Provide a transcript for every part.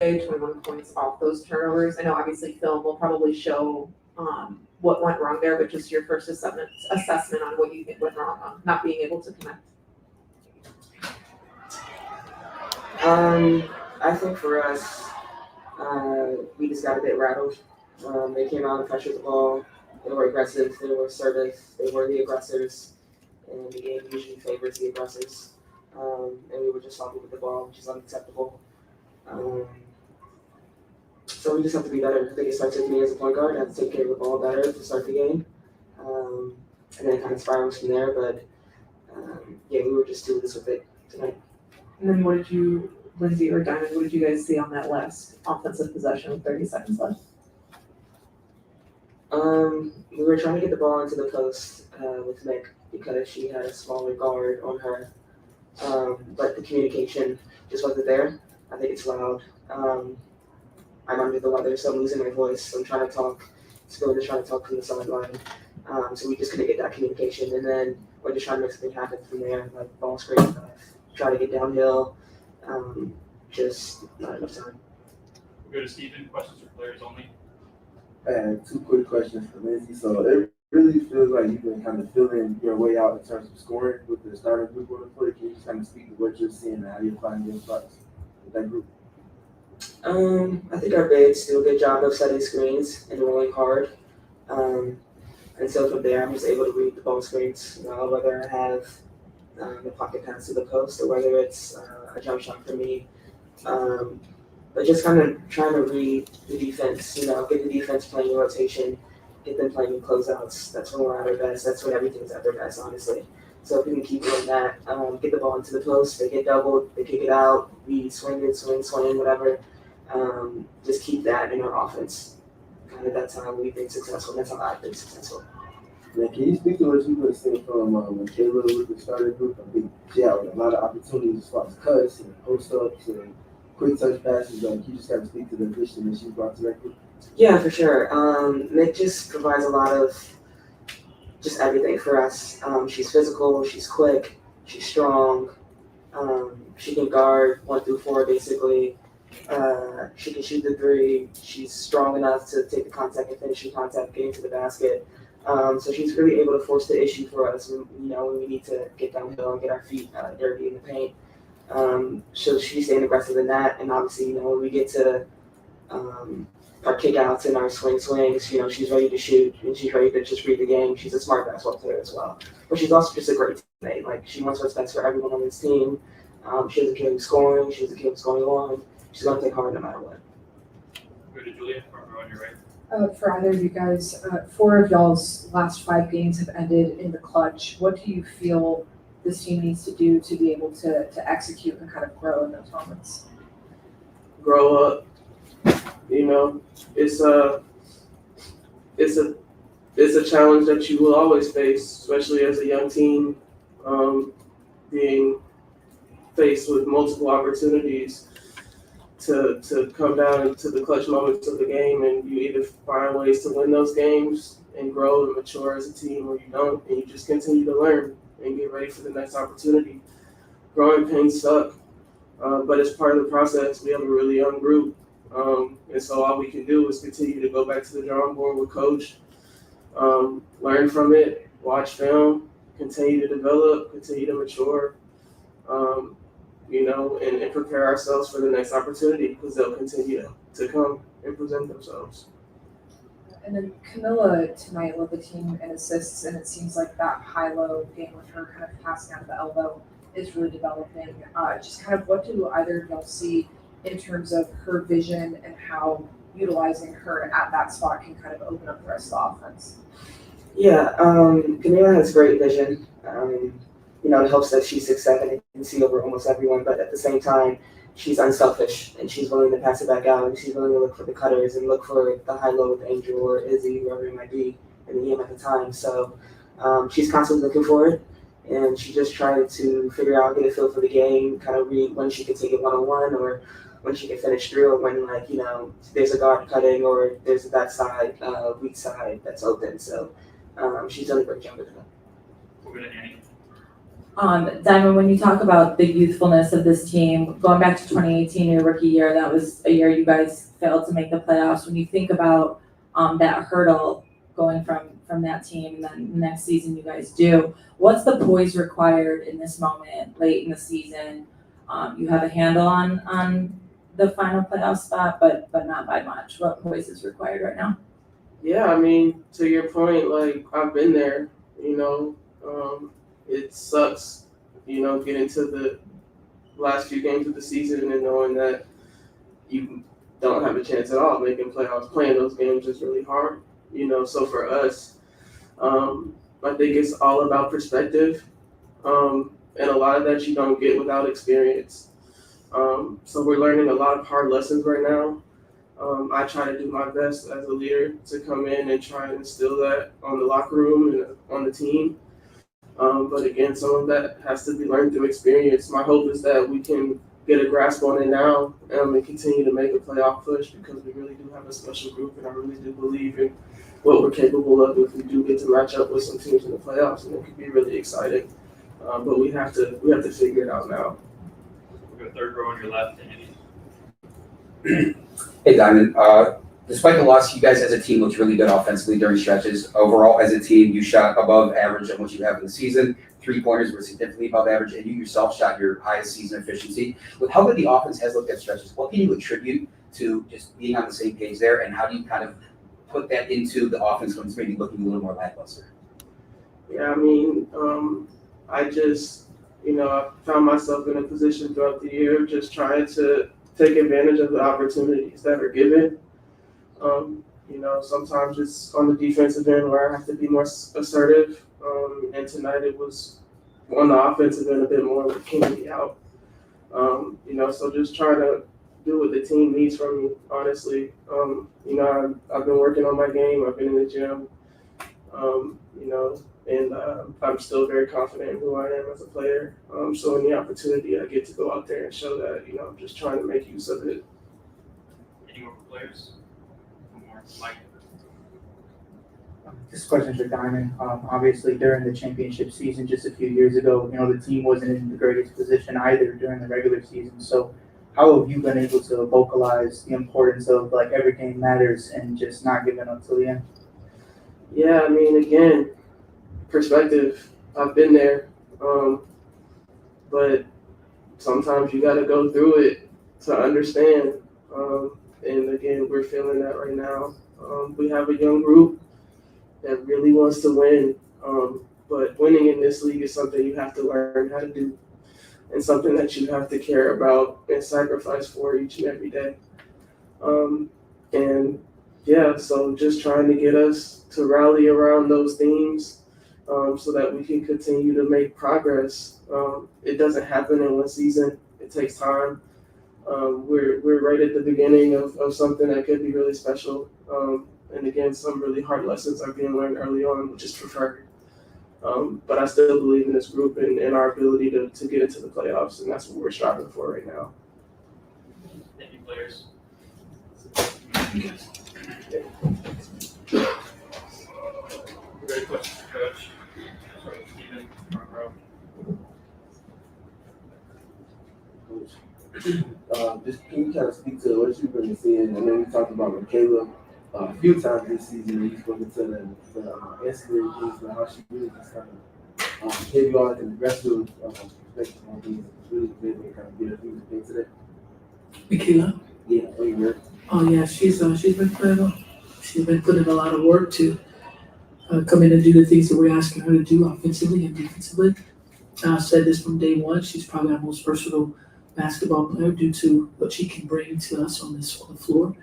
21 points off those turnovers. I know obviously film will probably show what went wrong there, but just your first assessment on what you think went wrong on not being able to connect. I think for us, we just got a bit rattled. They came out and pressured the ball. They were aggressive. They were assertive. They were the aggressors, and the game usually favors the aggressors. And we were just sloppy with the ball, which is unacceptable. So we just have to be better. I think it starts with me as a point guard. I have to take care of the ball better to start the game, and then it kind of spirals from there. But yeah, we were just doing this with it tonight. And then what did you, Lindsay or Diamond, what did you guys see on that last offensive possession with 30 seconds left? We were trying to get the ball into the post with Nick because she had a smaller guard on her, but the communication just wasn't there. I think it's loud. I'm under the weather, so I'm losing my voice. I'm trying to talk. Still just trying to talk from the sideline. So we just couldn't get that communication, and then we're just trying to make something happen from there, like ball screen stuff. Try to get downhill. Just not enough time. We'll go to Steven. Questions for players only. I had two quick questions for Lindsay. So it really feels like you've been kind of feeling your way out in terms of scoring with the starting group on the court. Can you just kind of speak to what you're seeing and how you're finding your spots with that group? I think our bigs do a good job of setting screens and rolling hard. And so from there, I'm just able to read the ball screens, whether I have the pocket pass to the post or whether it's a jump shot for me. But just kind of trying to read the defense, get the defense playing in rotation, get them playing in closeouts. That's when we're at our best. That's when everything's at their best, honestly. So if we can keep doing that, get the ball into the post, they get doubled, they kick it out, we swing, whatever. Just keep that in our offense. Kind of that's how we've been successful. That's how I've been successful. Yeah, can you speak to what you've been seeing from when Kayla was the starting group? I think she had a lot of opportunities as far as cuts and post-ups and quick touch passes. Can you just kind of speak to the addition that she brought to that group? Yeah, for sure. Nick just provides a lot of just everything for us. She's physical, she's quick, she's strong. She can guard 1 through 4 basically. She can shoot the three. She's strong enough to take the contact and finish in contact, getting to the basket. So she's really able to force the issue for us when we need to get downhill and get our feet dirty in the paint. So she's staying aggressive in that. And obviously, when we get to our kickouts and our swings, she's ready to shoot and she's ready to just read the game. She's a smart basketball player as well. But she's also just a great teammate. Like, she wants what's best for everyone on this team. She doesn't care who's scoring. She doesn't care who's going on. She's going to take hard no matter what. Go to Julia, front row on your right. For either of you guys, 4 of y'all's last 5 games have ended in the clutch. What do you feel this team needs to do to be able to execute and kind of grow in those moments? Grow up. It's a challenge that you will always face, especially as a young team, being faced with multiple opportunities to come down into the clutch moments of the game, and you either find ways to win those games and grow and mature as a team, or you don't, and you just continue to learn and get ready for the next opportunity. Growing pains suck, but it's part of the process. We have a really young group, and so all we can do is continue to go back to the drawing board with Coach, learn from it, watch film, continue to develop, continue to mature, and prepare ourselves for the next opportunity, because they'll continue to come and present themselves. And then Camilla tonight led the team in assists, and it seems like that high-low game with her kind of passing out of the elbow is really developing. Just kind of what do either of y'all see in terms of her vision and how utilizing her at that spot can kind of open up the rest of the offense? Yeah, Camila has great vision. It helps that she's 6'7" and can see over almost everyone, but at the same time, she's unselfish and she's willing to pass it back out, and she's willing to look for the cutters and look for the high-low with Angel or Izzy, whoever it might be in the game at the time. So she's constantly looking for it, and she's just trying to figure out, get a feel for the game, kind of read when she can take it one-on-one or when she can finish through, or when, there's a guard cutting or there's that side, weak side that's open. So she's done a great job with that. We'll go to Annie. Diamond, when you talk about the youthfulness of this team, going back to 2018, your rookie year, that was a year you guys failed to make the playoffs. When you think about that hurdle going from that team, and then next season you guys do, what's the poise required in this moment late in the season? You have a handle on the final playoff spot, but not by much. What poise is required right now? Yeah, I mean, to your point, like I've been there, it sucks, getting to the last few games of the season and knowing that you don't have a chance at all making playoffs. Playing those games is really hard, so for us, I think it's all about perspective. And a lot of that you don't get without experience. So we're learning a lot of hard lessons right now. I try to do my best as a leader to come in and try and instill that on the locker room and on the team. But again, some of that has to be learned through experience. My hope is that we can get a grasp on it now and continue to make a playoff push, because we really do have a special group, and I really do believe in what we're capable of if we do get to match up with some teams in the playoffs, and it could be really exciting. But we have to figure it out now. We'll go third row on your left, Andy. Hey, Diamond. Despite the loss, you guys as a team looked really good offensively during stretches. Overall, as a team, you shot above average of what you have in the season. 3-pointers were significantly above average, and you yourself shot your highest season efficiency. With how good the offense has looked at stretches, what can you attribute to just being on the same page there, and how do you kind of put that into the offense when it's maybe looking a little more lackluster? Yeah, I mean, I just, I found myself in a position throughout the year just trying to take advantage of the opportunities that are given. Sometimes it's on the defensive end where I have to be more assertive. And tonight it was on the offensive end a bit more with Kennedy out. So just trying to do what the team needs from me, honestly. I've been working on my game. I've been in the gym, and I'm still very confident in who I am as a player. So in the opportunity I get to go out there and show that, I'm just trying to make use of it. Any more for players? One more. Mike. This question's for Diamond. Obviously, during the championship season just a few years ago, the team wasn't in the greatest position either during the regular season. So how have you been able to vocalize the importance of, like, every game matters and just not giving up till the end? Yeah, I mean, again, perspective. I've been there. But sometimes you got to go through it to understand. And again, we're feeling that right now. We have a young group that really wants to win. But winning in this league is something you have to learn how to do, and something that you have to care about and sacrifice for each and every day. So just trying to get us to rally around those themes so that we can continue to make progress. It doesn't happen in one season. It takes time. We're right at the beginning of something that could be really special. And again, some really hard lessons are being learned early on, which is preferred. But I still believe in this group and our ability to get into the playoffs, and that's what we're striving for right now. Thank you, players. Great questions, Coach. Sorry, Stephen, front row. Just can you kind of speak to what you've been seeing? I know we talked about Michaela a few times this season. You've spoken to the ancillary things, but how she really just kind of gave you all like an aggressive perspective on things. It's really good to kind of get a few things today. Michaela? Yeah, oh, you heard? Oh yeah, she's been playing. She's been putting a lot of work to come in and do the things that we're asking her to do offensively and defensively. I said this from day one. She's probably our most versatile basketball player due to what she can bring to us on the floor.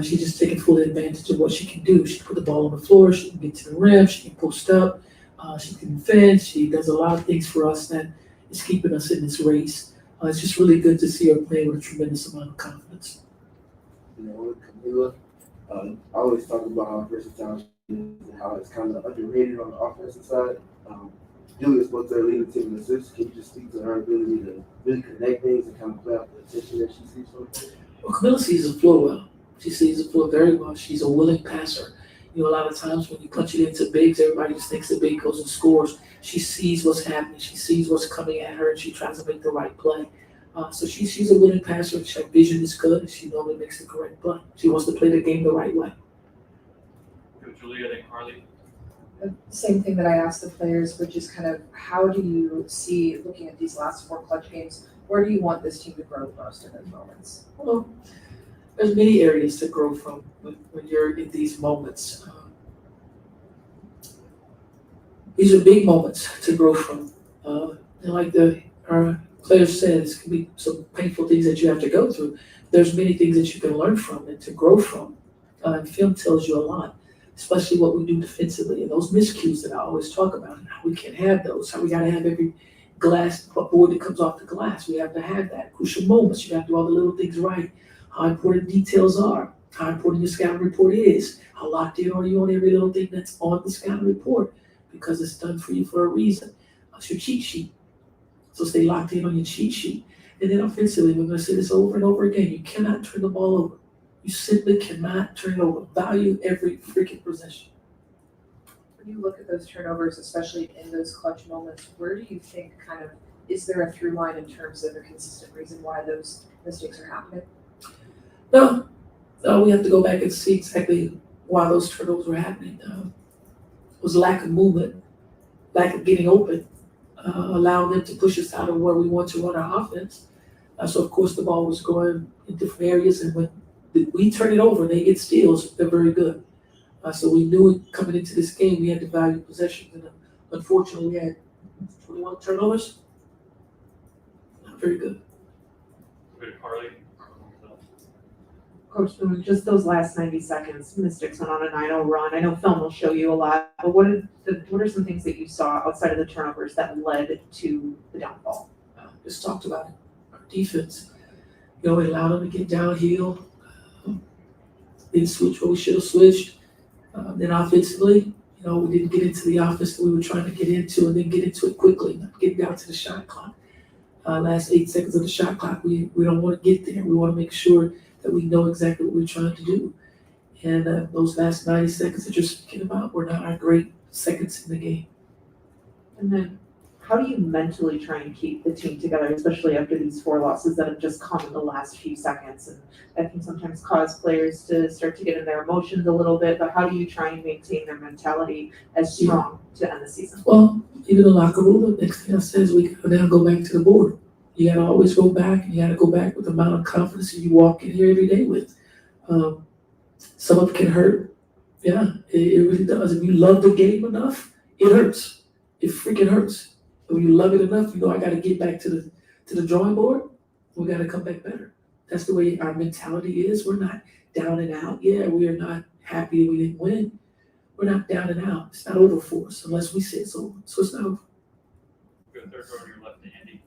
She's just taking full advantage of what she can do. She can put the ball on the floor. She can get to the rim. She can post up. She can defend. She does a lot of things for us that is keeping us in this race. It's just really good to see her play with a tremendous amount of confidence. With Camila, I always talk about how versatile she is and how it's kind of underrated on the offensive side. Julia's supposed to lead the team in assists. Can you just speak to her ability to really connect things and kind of play out the attention that she sees from her? Well, Camila sees the floor well. She sees the floor very well. She's a willing passer. You know, a lot of times when you punch it into bigs, everybody just thinks the big goes and scores. She sees what's happening. She sees what's coming at her, and she tries to make the right play. So she's a winning passer. Her vision is good, and she normally makes the correct play. She wants to play the game the right way. Coach Julia, then Carly. Same thing that I asked the players, which is kind of how do you see, looking at these last 4 clutch games, where do you want this team to grow the most in those moments? Well, there's many areas to grow from when you're in these moments. These are big moments to grow from. And like our players said, it's going to be some painful things that you have to go through. There's many things that you can learn from and to grow from. And film tells you a lot, especially what we do defensively and those miscues that I always talk about and how we can't have those, how we got to have every glass board that comes off the glass. We have to have that. Crucial moments, you have to do all the little things right. How important details are, how important your scouting report is, how locked in are you on every little thing that's on the scouting report, because it's done for you for a reason. That's your cheat sheet. So stay locked in on your cheat sheet. And then offensively, we're going to say this over and over again. You cannot turn the ball over. You simply cannot turn it over. Value every freaking possession. When you look at those turnovers, especially in those clutch moments, where do you think is there a through line in terms of a consistent reason why those mistakes are happening? No, we have to go back and see exactly why those turnovers were happening. It was lack of movement, lack of getting open, allowing them to push us out of where we want to run our offense. So of course the ball was going in different areas, and when we turn it over and they get steals, they're very good. So we knew coming into this game we had to value possessions, and unfortunately we had 21 turnovers. Not very good. Go to Carly. Coach Boone, just those last 90 seconds, Mystics went on a 9-0 run. I know film will show you a lot, but what are some things that you saw outside of the turnovers that led to the downfall? Just talked about it. Our defense, we allowed them to get downhill. Didn't switch what we should have switched. Then offensively, we didn't get into the offense that we were trying to get into, and then get into it quickly, not getting down to the shot clock. Last 8 seconds of the shot clock, we don't want to get there. We want to make sure that we know exactly what we're trying to do. And those last 90 seconds that you're speaking about were not our great seconds in the game. And then how do you mentally try and keep the team together, especially after these 4 losses that have just come in the last few seconds? And that can sometimes cause players to start to get in their emotions a little bit, but how do you try and maintain their mentality as strong to end the season? Well, even the locker room, the next thing I said is we got to now go back to the board. You got to always go back, and you got to go back with the amount of confidence that you walk in here every day with. Some of it can hurt. Yeah, it really does. If you love the game enough, it hurts. It freaking hurts. And when you love it enough, I got to get back to the drawing board. We got to come back better. That's the way our mentality is. We're not down and out. Yeah, we are not happy we didn't win. We're not down and out. It's not over for us unless we say it's over. So it's not over. Go third row on your left, Andy.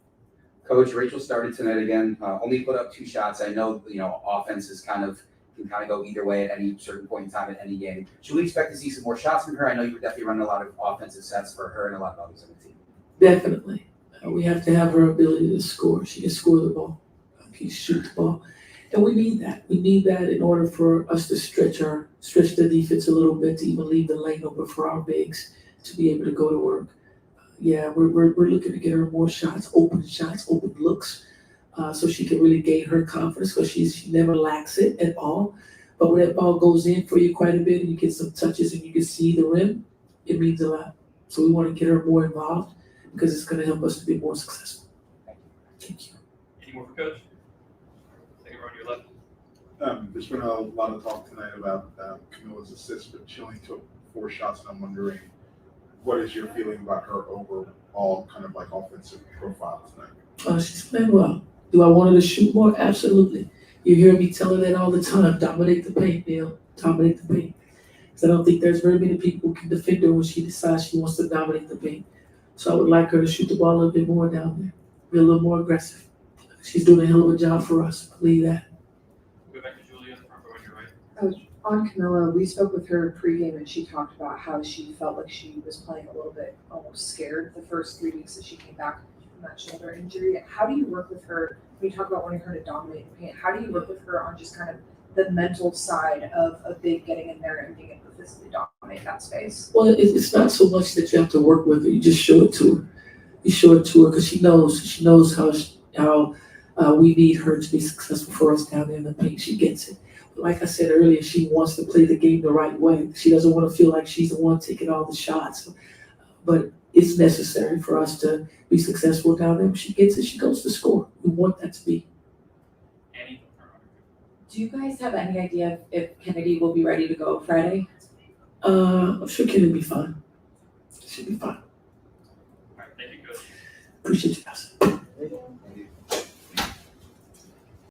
Coach, Rachel started tonight again, only put up 2 shots. I know, offenses can go either way at any certain point in time at any game. Should we expect to see some more shots from her? I know you're definitely running a lot of offensive sets for her and a lot of others on the team. Definitely. We have to have her ability to score. She can score the ball. She can shoot the ball. And we need that. We need that in order for us to stretch the defense a little bit, to even leave the lane open for our bigs to be able to go to work. Yeah, we're looking to get her more shots, open looks, so she can really gain her confidence, because she never lacks it at all. But when that ball goes in for you quite a bit and you get some touches and you can see the rim, it means a lot. So we want to get her more involved, because it's going to help us to be more successful. Thank you. Any more for Coach? Second row on your left. There's been a lot of talk tonight about Camilla's assist, but she only took 4 shots, and I'm wondering, what is your feeling about her overall kind of like offensive profile tonight? She's playing well. Do I want her to shoot more? Absolutely. You hear me telling that all the time. Dominate the paint, Neil. Dominate the paint. Because I don't think there's very many people who can defend her when she decides she wants to dominate the paint. So I would like her to shoot the ball a little bit more down there. Be a little more aggressive. She's doing a hell of a job for us. Believe that. Go back to Julia, front row on your right. On Camilla, we spoke with her pregame, and she talked about how she felt like she was playing a little bit almost scared the first 3 weeks that she came back. from that shoulder injury. How do you work with her when you talk about wanting her to dominate the paint? How do you work with her on just kind of the mental side of a big getting in there and being able to physically dominate that space? Well, it's not so much that you have to work with her. You just show it to her. You show it to her because she knows how we need her to be successful for us down there in the paint. She gets it. But like I said earlier, she wants to play the game the right way. She doesn't want to feel like she's the one taking all the shots. But it's necessary for us to be successful down there. When she gets it, she goes to score. We want that to be. Do you guys have any idea if Kennedy will be ready to go Friday? I'm sure Kennedy will be fine. She'll be fine. All right, thank you, Coach. Appreciate you guys.